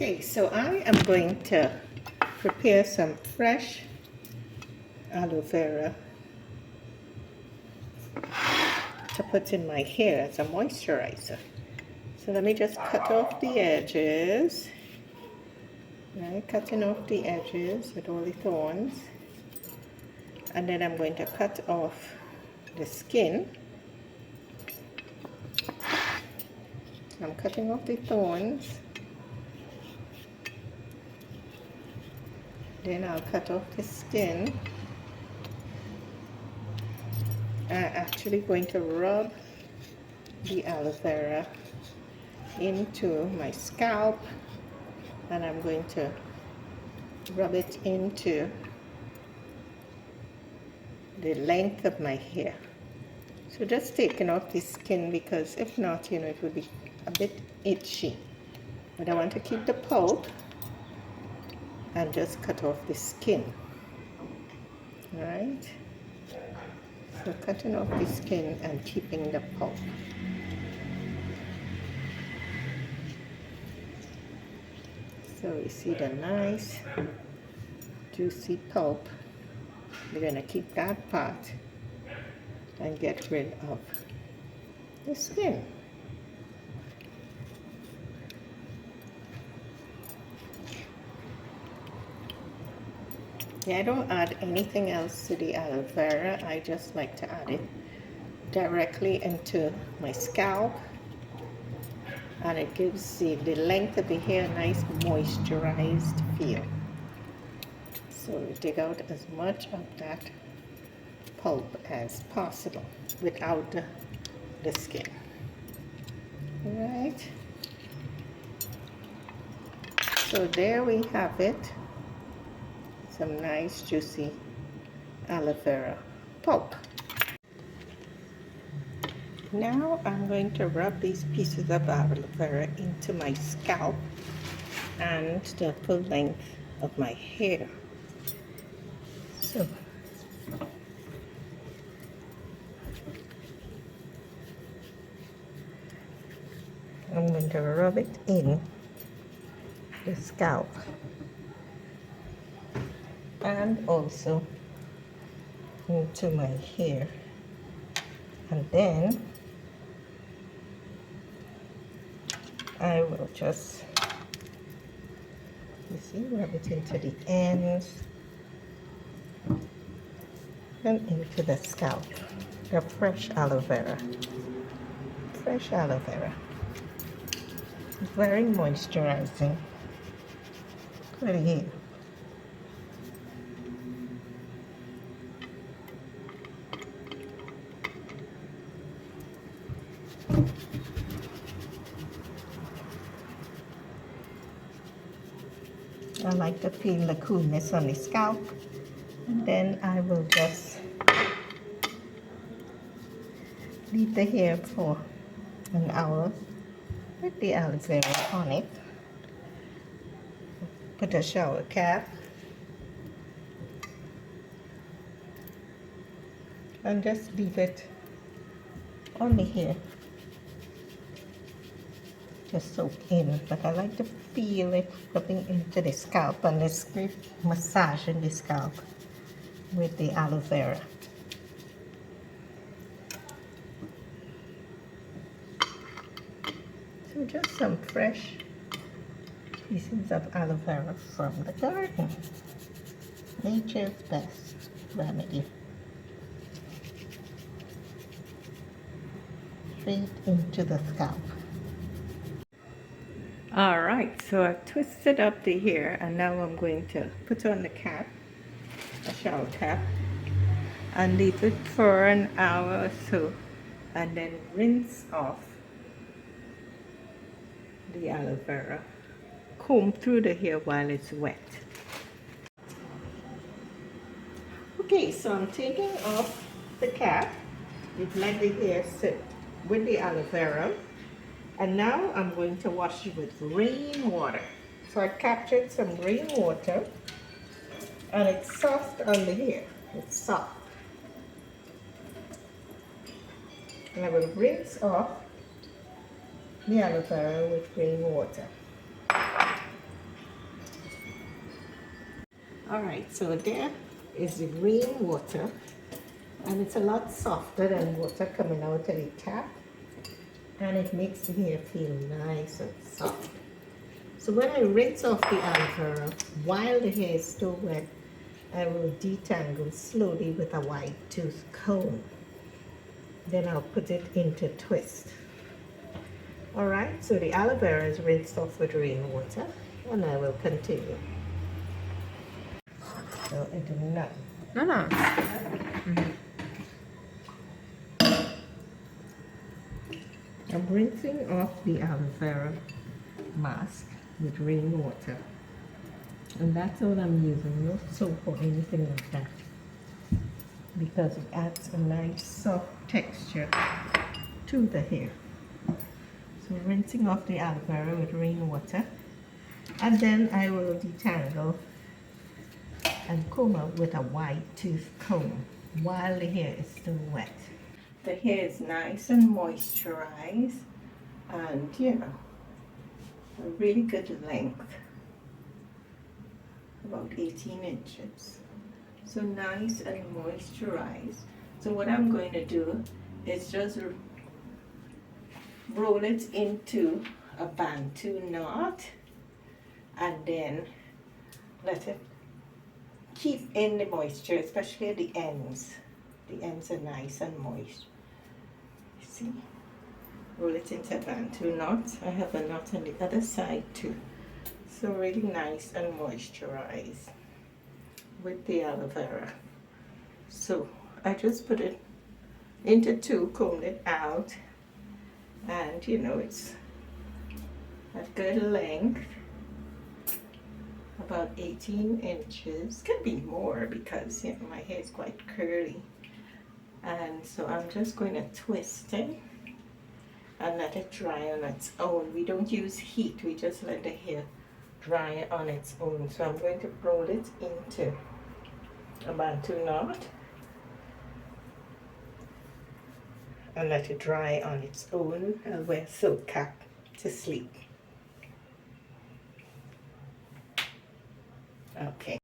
Okay, so I am going to prepare some fresh aloe vera to put in my hair as a moisturizer. So let me just cut off the edges. Right, cutting off the edges with all the thorns. And then I'm going to cut off the skin. I'm cutting off the thorns. Then I'll cut off the skin. I'm actually going to rub the aloe vera into my scalp, and I'm going to rub it into the length of my hair. So just taking off the skin, because if not, it would be a bit itchy. But I want to keep the pulp and just cut off the skin. Right? So cutting off the skin and keeping the pulp. So you see the nice juicy pulp. We're going to keep that part and get rid of the skin. Yeah, I don't add anything else to the aloe vera. I just like to add it directly into my scalp, and it gives the length of the hair a nice moisturized feel. So we take out as much of that pulp as possible without the skin. Right? So there we have it. Some nice juicy aloe vera pulp. Now I'm going to rub these pieces of aloe vera into my scalp and the full length of my hair. So I'm going to rub it in the scalp and also into my hair, and then I will just, you see, rub it into the ends and into the scalp. The fresh aloe vera. Fresh aloe vera. Very moisturizing for the hair. I like to feel the coolness on the scalp, and then I will just leave the hair for an hour with the aloe vera on it. Put a shower cap and just leave it on the hair, just soak in. But I like to feel it rubbing into the scalp, and just massaging the scalp with the aloe vera. So just some fresh pieces of aloe vera from the garden. Nature's best remedy. Straight into the scalp. Alright, so I've twisted up the hair, and now I'm going to put on the cap, a shower cap, and leave it for an hour or so, and then rinse off the aloe vera. Comb through the hair while it's wet. Okay, so I'm taking off the cap. We've let the hair sit with the aloe vera, and now I'm going to wash it with rainwater. So I captured some rainwater, and it's soft on the hair. It's soft. And I will rinse off the aloe vera with rainwater. Alright, so there is the rainwater, and it's a lot softer than water coming out of the tap, and it makes the hair feel nice and soft. So when I rinse off the aloe vera, while the hair is still wet, I will detangle slowly with a wide tooth comb. Then I'll put it into twist. Alright, so the aloe vera is rinsed off with rainwater, and I will continue. So into none. No, no. I'm rinsing off the aloe vera mask with rainwater. And that's all I'm using, no soap or anything like that. Because it adds a nice soft texture to the hair. So rinsing off the aloe vera with rainwater. And then I will detangle and comb out with a wide tooth comb while the hair is still wet. The hair is nice and moisturized, and you know, a really good length, about 18 inches. So nice and moisturized. So what I'm going to do is just roll it into a Bantu knot, and then let it keep in the moisture, especially at the ends. The ends are nice and moist. See? Roll it into a Bantu knot. I have a knot on the other side too. So really nice and moisturized with the aloe vera. So I just put it into two, combed it out, and you know, it's a good length, about 18 inches. Could be more because you know my hair is quite curly. And so I'm just going to twist it and let it dry on its own. We don't use heat, we just let the hair dry on its own. So I'm going to roll it into a Bantu knot and let it dry on its own. I'll wear a silk cap to sleep. Okay.